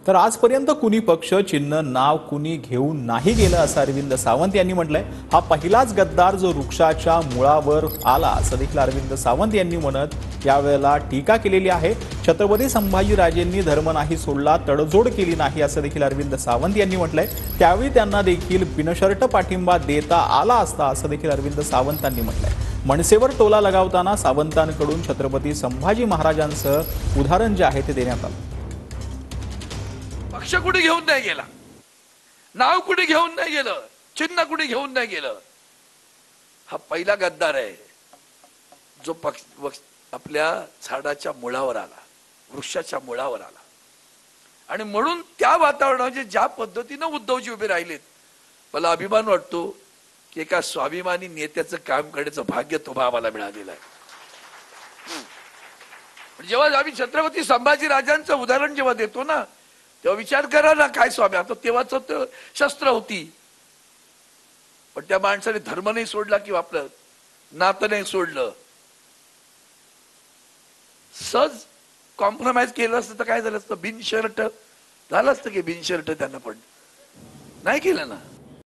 तर आजपर्यंत कुणी पक्ष चिन्ह नाव कुणी घेऊन नाही गेलं असं अरविंद सावंत यांनी म्हटलंय. हा पहिलाच गद्दार जो वृक्षाच्या मुळावर आला असं देखील अरविंद सावंत यांनी म्हणत यावेळेला टीका केलेली आहे. छत्रपती संभाजीराजेंनी धर्म नाही सोडला, तडजोड केली नाही असं देखील अरविंद सावंत यांनी म्हटलंय. त्यावेळी त्यांना देखील बिनशर्त पाठिंबा देता आला असता असं देखील अरविंद सावंतांनी म्हटलंय. मनसेवर टोला लगावताना सावंतांकडून छत्रपती संभाजी महाराजांचं उदाहरण जे आहे ते देण्यात आलं. पक्ष कुठे घेऊन नाही गेला, नाव कुठे घेऊन नाही गेलं, चिन्ह कुठे घेऊन नाही गेलं. हा पहिला गद्दार आहे जो पक्ष आपल्या झाडाच्या मुळावर आला, वृक्षाच्या मुळावर आला. आणि म्हणून त्या वातावरणाचे ज्या पद्धतीनं उद्धवजी उभे राहिलेत, मला अभिमान वाटतो की एका स्वाभिमानी नेत्याचं काम करण्याचं भाग्य तुम्हा आम्हाला मिळालेलं आहे. जेव्हा आम्ही छत्रपती संभाजी राजांचं उदाहरण जेव्हा देतो ना, तेव्हा विचार करा ना, काय स्वामी, आता तेव्हाच शस्त्र होती, पण त्या माणसाने धर्म नाही सोडला किंवा आपलं नातं नाही सोडलं. सहज कॉम्प्रोमाइज केलं असतं तर काय झालं असतं, बिन शर्ट झालं असतं की बिन शर्ट त्यांना पण नाही केलं ना.